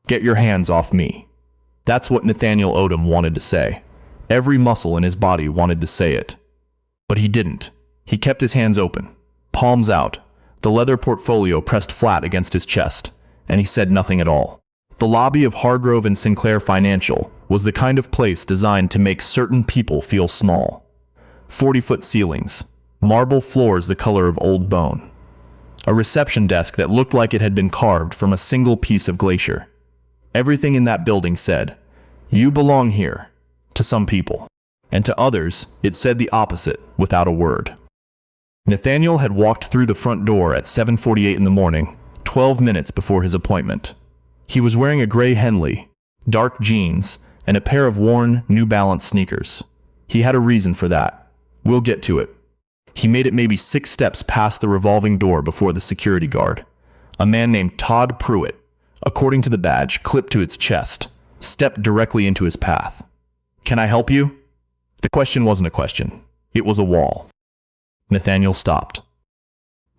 "Get your hands off me." That's what Nathaniel Odom wanted to say. Every muscle in his body wanted to say it. But he didn't. He kept his hands open, palms out, the leather portfolio pressed flat against his chest, and he said nothing at all. The lobby of Hargrove and Sinclair Financial was the kind of place designed to make certain people feel small. 40-foot ceilings, marble floors the color of old bone, a reception desk that looked like it had been carved from a single piece of glacier. Everything in that building said, "You belong here," to some people, and to others, it said the opposite without a word. Nathaniel had walked through the front door at 7:48 in the morning, 12 minutes before his appointment. He was wearing a gray Henley, dark jeans, and a pair of worn, New Balance sneakers. He had a reason for that. We'll get to it. He made it maybe 6 steps past the revolving door before the security guard. A man named Todd Pruitt, according to the badge clipped to its chest, stepped directly into his path. "Can I help you?" The question wasn't a question. It was a wall. Nathaniel stopped.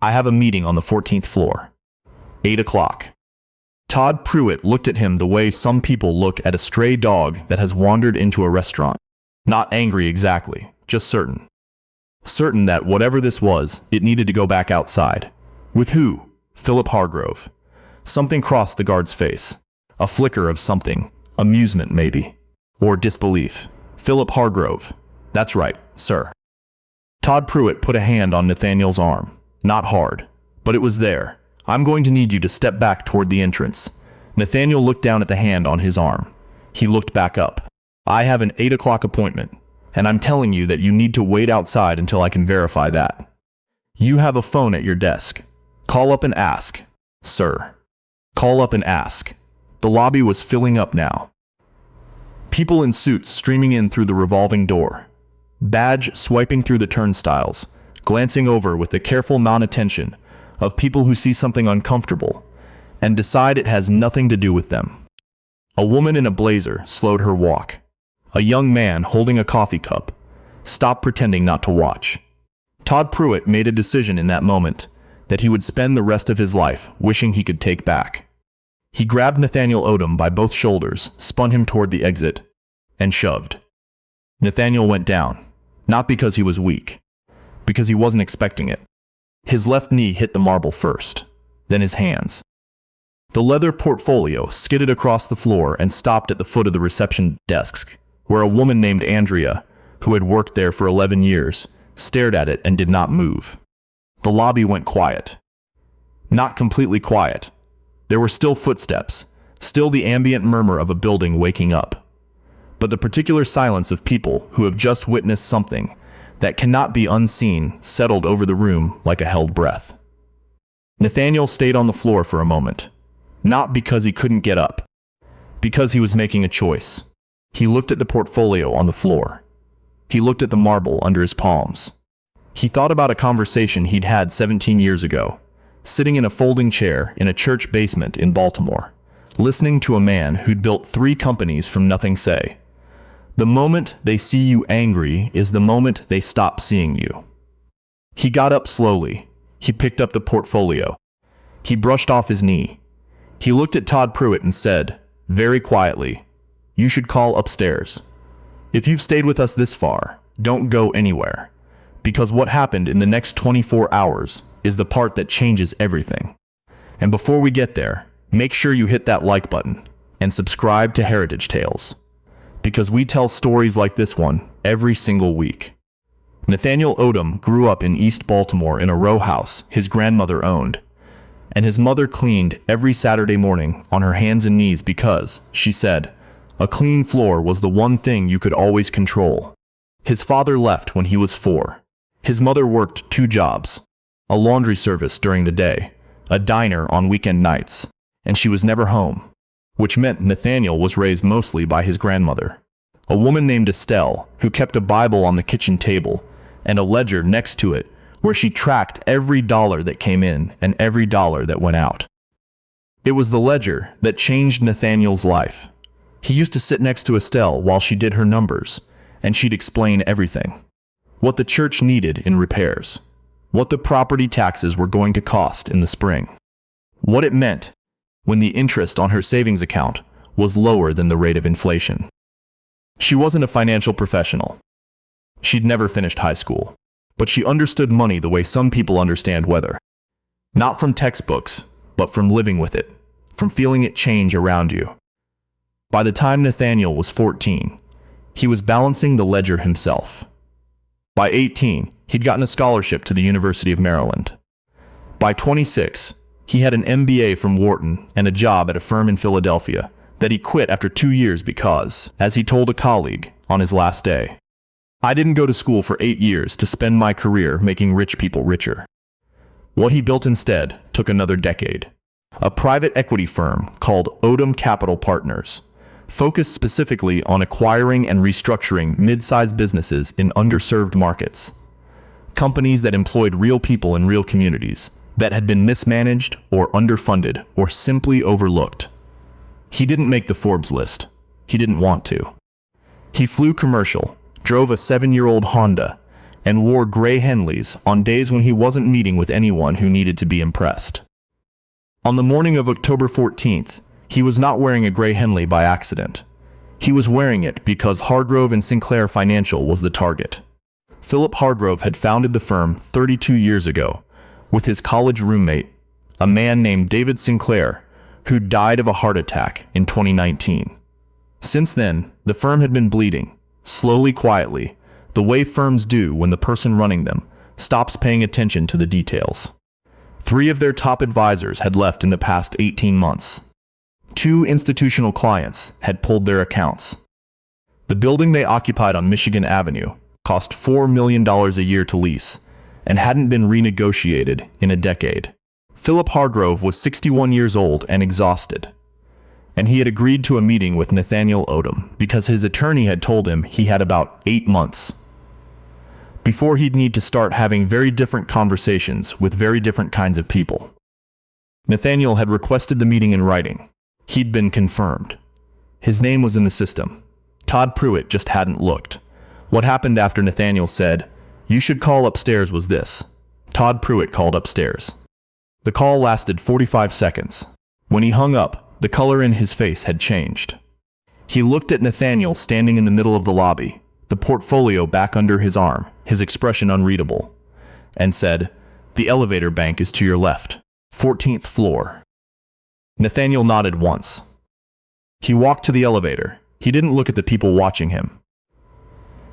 "I have a meeting on the 14th floor. 8 o'clock. Todd Pruitt looked at him the way some people look at a stray dog that has wandered into a restaurant. Not angry exactly, just certain. Certain that whatever this was, it needed to go back outside. With who? Philip Hargrove. Something crossed the guard's face. A flicker of something. Amusement, maybe. Or disbelief. Philip Hargrove. That's right, sir. Todd Pruitt put a hand on Nathaniel's arm. Not hard, but it was there. "I'm going to need you to step back toward the entrance." Nathaniel looked down at the hand on his arm. He looked back up. "I have an 8 o'clock appointment, and I'm telling you that you need to wait outside until I can verify that. You have a phone at your desk. Call up and ask, sir. Call up and ask." The lobby was filling up now. People in suits streaming in through the revolving door. Badge swiping through the turnstiles, glancing over with the careful non-attention of people who see something uncomfortable and decide it has nothing to do with them. A woman in a blazer slowed her walk. A young man holding a coffee cup stopped pretending not to watch. Todd Pruitt made a decision in that moment that he would spend the rest of his life wishing he could take back. He grabbed Nathaniel Odom by both shoulders, spun him toward the exit, and shoved. Nathaniel went down, not because he was weak, because he wasn't expecting it. His left knee hit the marble first, then his hands. The leather portfolio skidded across the floor and stopped at the foot of the reception desk, where a woman named Andrea, who had worked there for 11 years, stared at it and did not move. The lobby went quiet. Not completely quiet. There were still footsteps, still the ambient murmur of a building waking up. But the particular silence of people who have just witnessed something that cannot be unseen settled over the room like a held breath. Nathaniel stayed on the floor for a moment, not because he couldn't get up, because he was making a choice. He looked at the portfolio on the floor. He looked at the marble under his palms. He thought about a conversation he'd had 17 years ago, sitting in a folding chair in a church basement in Baltimore, listening to a man who'd built 3 companies from nothing say, "The moment they see you angry is the moment they stop seeing you." He got up slowly. He picked up the portfolio. He brushed off his knee. He looked at Todd Pruitt and said, very quietly, "You should call upstairs. If you've stayed with us this far, don't go anywhere, because what happened in the next 24 hours is the part that changes everything. And before we get there, make sure you hit that like button and subscribe to Heritage Tales, because we tell stories like this one every single week." Nathaniel Odom grew up in East Baltimore in a row house his grandmother owned, and his mother cleaned every Saturday morning on her hands and knees because, she said, a clean floor was the one thing you could always control. His father left when he was 4. His mother worked 2 jobs, a laundry service during the day, a diner on weekend nights, and she was never home, which meant Nathaniel was raised mostly by his grandmother, a woman named Estelle who kept a Bible on the kitchen table and a ledger next to it where she tracked every dollar that came in and every dollar that went out. It was the ledger that changed Nathaniel's life. He used to sit next to Estelle while she did her numbers, and she'd explain everything. What the church needed in repairs, what the property taxes were going to cost in the spring, what it meant when the interest on her savings account was lower than the rate of inflation. She wasn't a financial professional. She'd never finished high school, but she understood money the way some people understand weather. Not from textbooks, but from living with it, from feeling it change around you. By the time Nathaniel was 14, he was balancing the ledger himself. By 18, he'd gotten a scholarship to the University of Maryland. By 26, he had an MBA from Wharton and a job at a firm in Philadelphia that he quit after 2 years because, as he told a colleague on his last day, "I didn't go to school for 8 years to spend my career making rich people richer." What he built instead took another decade. A private equity firm called Odom Capital Partners, focused specifically on acquiring and restructuring mid-sized businesses in underserved markets. Companies that employed real people in real communities that had been mismanaged or underfunded or simply overlooked. He didn't make the Forbes list. He didn't want to. He flew commercial, drove a 7-year-old Honda, and wore gray Henleys on days when he wasn't meeting with anyone who needed to be impressed. On the morning of October 14th, he was not wearing a gray Henley by accident. He was wearing it because Hargrove Sinclair Financial was the target. Philip Hargrove had founded the firm 32 years ago with his college roommate, a man named David Sinclair, who died of a heart attack in 2019. Since then, the firm had been bleeding, slowly, quietly, the way firms do when the person running them stops paying attention to the details. 3 of their top advisors had left in the past 18 months. 2 institutional clients had pulled their accounts. The building they occupied on Michigan Avenue cost $4 million a year to lease and hadn't been renegotiated in a decade. Philip Hargrove was 61 years old and exhausted, and he had agreed to a meeting with Nathaniel Odom because his attorney had told him he had about 8 months before he'd need to start having very different conversations with very different kinds of people. Nathaniel had requested the meeting in writing. He'd been confirmed. His name was in the system. Todd Pruitt just hadn't looked. What happened after Nathaniel said, "You should call upstairs," was this. Todd Pruitt called upstairs. The call lasted 45 seconds. When he hung up, the color in his face had changed. He looked at Nathaniel standing in the middle of the lobby, the portfolio back under his arm, his expression unreadable, and said, "The elevator bank is to your left, 14th floor." Nathaniel nodded once. He walked to the elevator. He didn't look at the people watching him.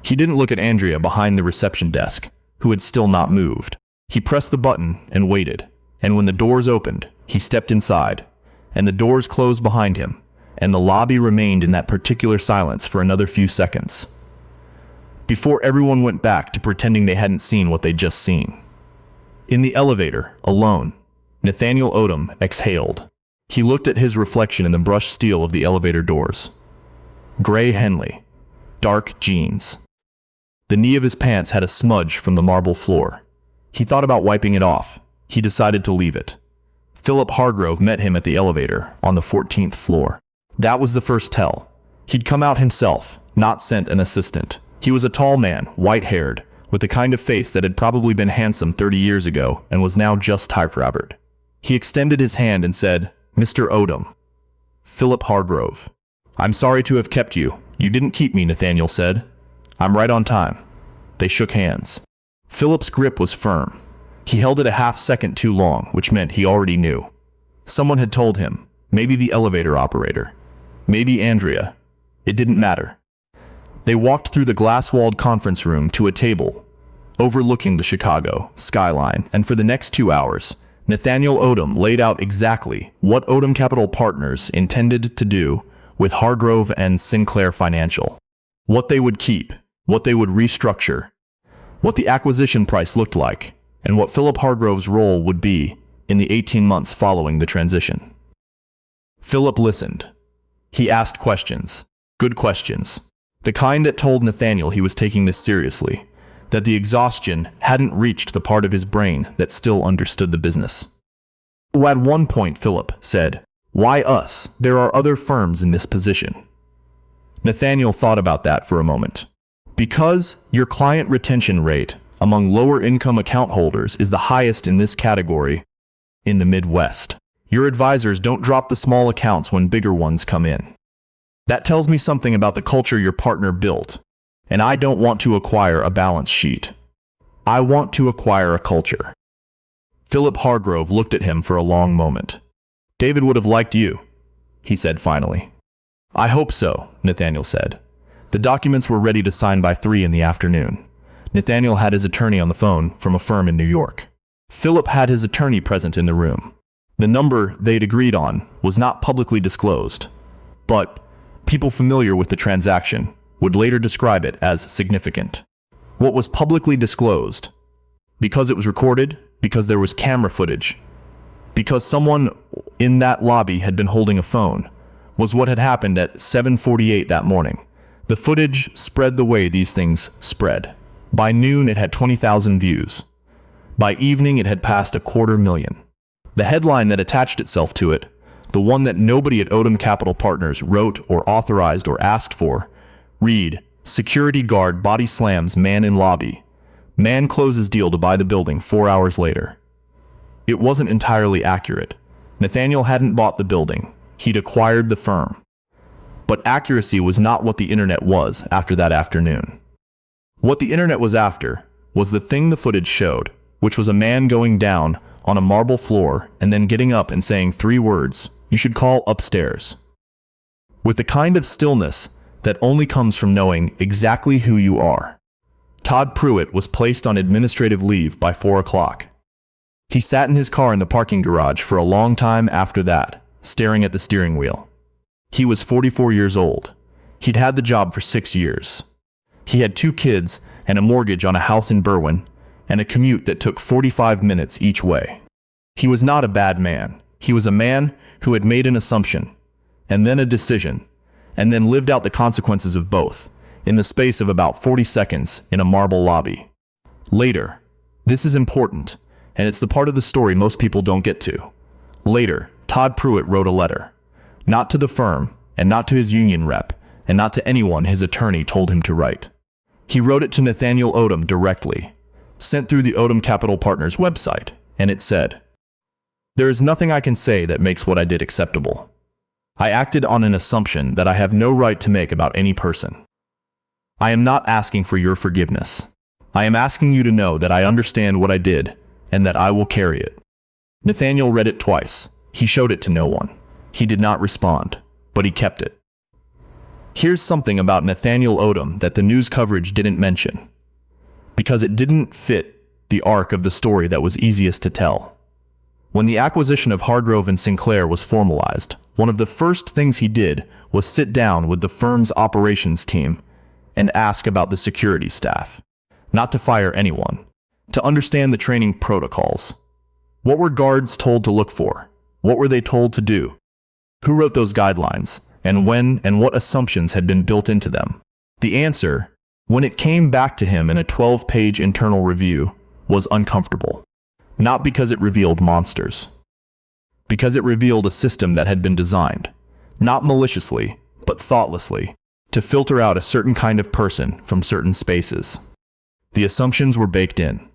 He didn't look at Andrea behind the reception desk, who had still not moved. He pressed the button and waited, and when the doors opened, he stepped inside, and the doors closed behind him, and the lobby remained in that particular silence for another few seconds, before everyone went back to pretending they hadn't seen what they'd just seen. In the elevator, alone, Nathaniel Odom exhaled. He looked at his reflection in the brushed steel of the elevator doors. Gray Henley, dark jeans. The knee of his pants had a smudge from the marble floor. He thought about wiping it off. He decided to leave it. Philip Hargrove met him at the elevator on the 14th floor. That was the first tell. He'd come out himself, not sent an assistant. He was a tall man, white-haired, with the kind of face that had probably been handsome 30 years ago and was now just type-rabbered. He extended his hand and said, "Mr. Odom." Philip Hargrove. "I'm sorry to have kept you." "You didn't keep me," Nathaniel said. "I'm right on time." They shook hands. Philip's grip was firm. He held it a half-second too long, which meant he already knew. Someone had told him, maybe the elevator operator, maybe Andrea. It didn't matter. They walked through the glass-walled conference room to a table overlooking the Chicago skyline, and for the next 2 hours, Nathaniel Odom laid out exactly what Odom Capital Partners intended to do with Hargrove and Sinclair Financial. What they would keep, what they would restructure, what the acquisition price looked like, and what Philip Hargrove's role would be in the 18 months following the transition. Philip listened. He asked questions, good questions, the kind that told Nathaniel he was taking this seriously, that the exhaustion hadn't reached the part of his brain that still understood the business. At one point, Philip said, "Why us? There are other firms in this position." Nathaniel thought about that for a moment. "Because your client retention rate among lower-income account holders is the highest in this category in the Midwest. Your advisors don't drop the small accounts when bigger ones come in. That tells me something about the culture your partner built, and I don't want to acquire a balance sheet. I want to acquire a culture. Philip Hargrove looked at him for a long moment. David would have liked you, he said finally. I hope so, Nathaniel said. The documents were ready to sign by 3 in the afternoon. Nathaniel had his attorney on the phone from a firm in New York. Philip had his attorney present in the room. The number they'd agreed on was not publicly disclosed, but people familiar with the transaction would later describe it as significant. What was publicly disclosed, because it was recorded, because there was camera footage, because someone in that lobby had been holding a phone, was what had happened at 7:48 that morning. The footage spread the way these things spread. By noon, it had 20,000 views. By evening, it had passed 250,000. The headline that attached itself to it, the one that nobody at Odom Capital Partners wrote or authorized or asked for, read, "Security guard body slams man in lobby. Man closes deal to buy the building 4 hours later." It wasn't entirely accurate. Nathaniel hadn't bought the building. He'd acquired the firm. But accuracy was not what the internet was after that afternoon. What the internet was after was the thing the footage showed, which was a man going down on a marble floor and then getting up and saying 3 words, "You should call upstairs." With the kind of stillness that only comes from knowing exactly who you are. Todd Pruitt was placed on administrative leave by 4 o'clock. He sat in his car in the parking garage for a long time after that, staring at the steering wheel. He was 44 years old. He'd had the job for 6 years. He had 2 kids and a mortgage on a house in Berwyn, and a commute that took 45 minutes each way. He was not a bad man. He was a man who had made an assumption, and then a decision, and then lived out the consequences of both, in the space of about 40 seconds in a marble lobby. Later, this is important, and it's the part of the story most people don't get to. Later, Todd Pruitt wrote a letter. Not to the firm, and not to his union rep, and not to anyone his attorney told him to write. He wrote it to Nathaniel Odom directly, sent through the Odom Capital Partners website, and it said, "There is nothing I can say that makes what I did acceptable. I acted on an assumption that I have no right to make about any person. I am not asking for your forgiveness. I am asking you to know that I understand what I did, and that I will carry it." Nathaniel read it twice. He showed it to no one. He did not respond, but he kept it. Here's something about Nathaniel Odom that the news coverage didn't mention, because it didn't fit the arc of the story that was easiest to tell. When the acquisition of Hargrove and Sinclair was formalized, one of the first things he did was sit down with the firm's operations team and ask about the security staff. Not to fire anyone, to understand the training protocols. What were guards told to look for? What were they told to do? Who wrote those guidelines, and when and what assumptions had been built into them? The answer, when it came back to him in a 12-page internal review, was uncomfortable. Not because it revealed monsters. Because it revealed a system that had been designed, not maliciously, but thoughtlessly, to filter out a certain kind of person from certain spaces. The assumptions were baked in.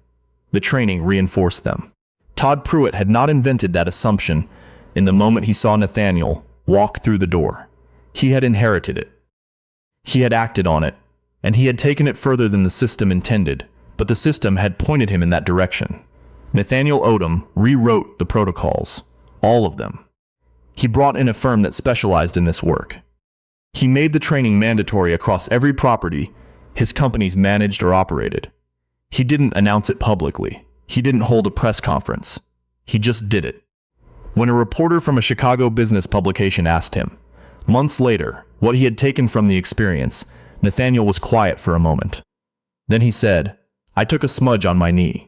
The training reinforced them. Todd Pruitt had not invented that assumption in the moment he saw Nathaniel walk through the door. He had inherited it. He had acted on it, and he had taken it further than the system intended, but the system had pointed him in that direction. Nathaniel Odom rewrote the protocols, all of them. He brought in a firm that specialized in this work. He made the training mandatory across every property his companies managed or operated. He didn't announce it publicly. He didn't hold a press conference. He just did it. When a reporter from a Chicago business publication asked him, months later, what he had taken from the experience, Nathaniel was quiet for a moment. Then he said, "I took a smudge on my knee,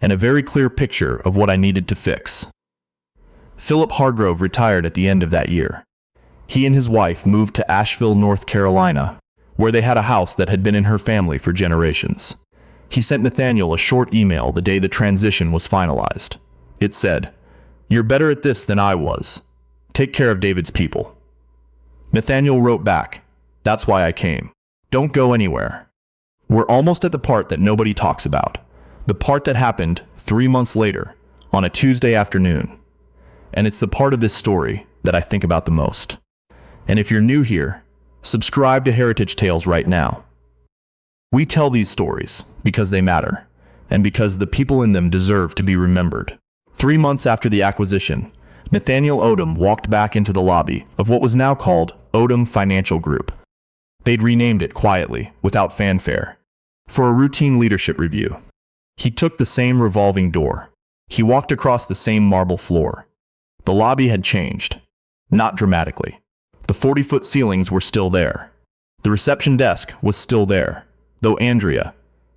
and a very clear picture of what I needed to fix." Philip Hargrove retired at the end of that year. He and his wife moved to Asheville, North Carolina, where they had a house that had been in her family for generations. He sent Nathaniel a short email the day the transition was finalized. It said, "You're better at this than I was. Take care of David's people." Nathaniel wrote back, "That's why I came. Don't go anywhere." We're almost at the part that nobody talks about. The part that happened 3 months later, on a Tuesday afternoon. and it's the part of this story that I think about the most. And if you're new here, subscribe to Heritage Tales right now. We tell these stories because they matter, and because the people in them deserve to be remembered. 3 months after the acquisition, Nathaniel Odom walked back into the lobby of what was now called Odom Financial Group. They'd renamed it quietly, without fanfare, for a routine leadership review. He took the same revolving door. He walked across the same marble floor. The lobby had changed. Not dramatically. The 40-foot ceilings were still there. The reception desk was still there, though Andrea,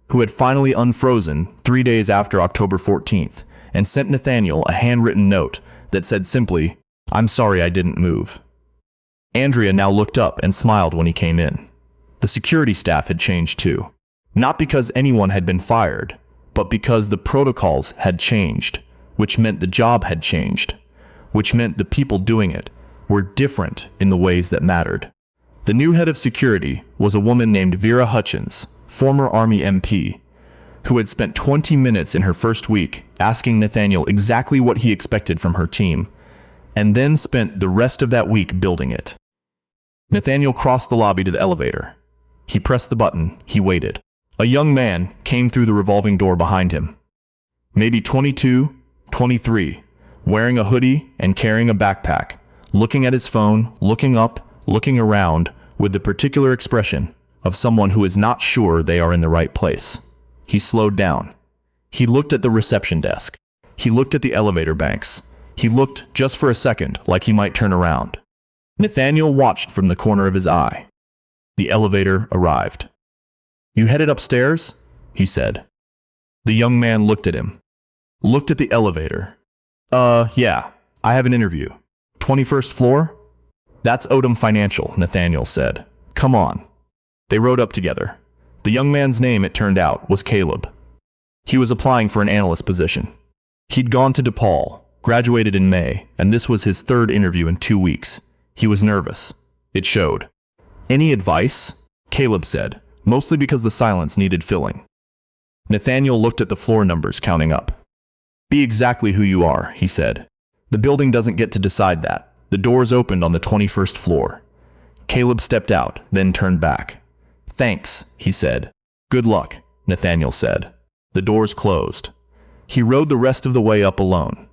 who had finally unfrozen 3 days after October 14th, and sent Nathaniel a handwritten note that said simply, "I'm sorry I didn't move." Andrea now looked up and smiled when he came in. The security staff had changed too. Not because anyone had been fired, but because the protocols had changed, which meant the job had changed, which meant the people doing it were different in the ways that mattered. The new head of security was a woman named Vera Hutchins, former Army MP, who had spent 20 minutes in her first week asking Nathaniel exactly what he expected from her team, and then spent the rest of that week building it. Nathaniel crossed the lobby to the elevator. He pressed the button. He waited. A young man came through the revolving door behind him. Maybe 22, 23, wearing a hoodie and carrying a backpack, looking at his phone, looking up, looking around, with the particular expression of someone who is not sure they are in the right place. He slowed down. He looked at the reception desk. He looked at the elevator banks. He looked just for a second like he might turn around. Nathaniel watched from the corner of his eye. The elevator arrived. "You headed upstairs?" he said. The young man looked at him. Looked at the elevator. Yeah, I have an interview. 21st floor?" "That's Odom Financial," Nathaniel said. "Come on." They rode up together. The young man's name, it turned out, was Caleb. He was applying for an analyst position. He'd gone to DePaul, graduated in May, and this was his 3rd interview in 2 weeks. He was nervous. It showed. "Any advice?" Caleb said, mostly because the silence needed filling. Nathaniel looked at the floor numbers counting up. "Be exactly who you are," he said. "The building doesn't get to decide that. The doors opened on the 21st floor." Caleb stepped out, then turned back. "Thanks," he said. "Good luck," Nathaniel said. The doors closed. He rode the rest of the way up alone.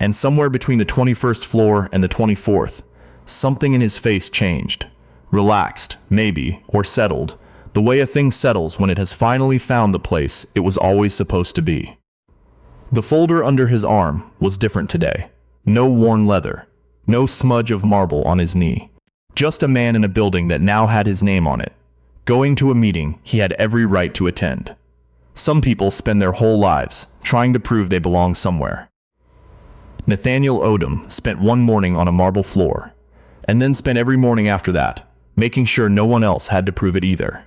And somewhere between the 21st floor and the 24th, something in his face changed. Relaxed, maybe, or settled, the way a thing settles when it has finally found the place it was always supposed to be. The folder under his arm was different today. No worn leather. No smudge of marble on his knee. Just a man in a building that now had his name on it. Going to a meeting he had every right to attend. Some people spend their whole lives trying to prove they belong somewhere. Nathaniel Odom spent one morning on a marble floor, and then spent every morning after that, making sure no one else had to prove it either.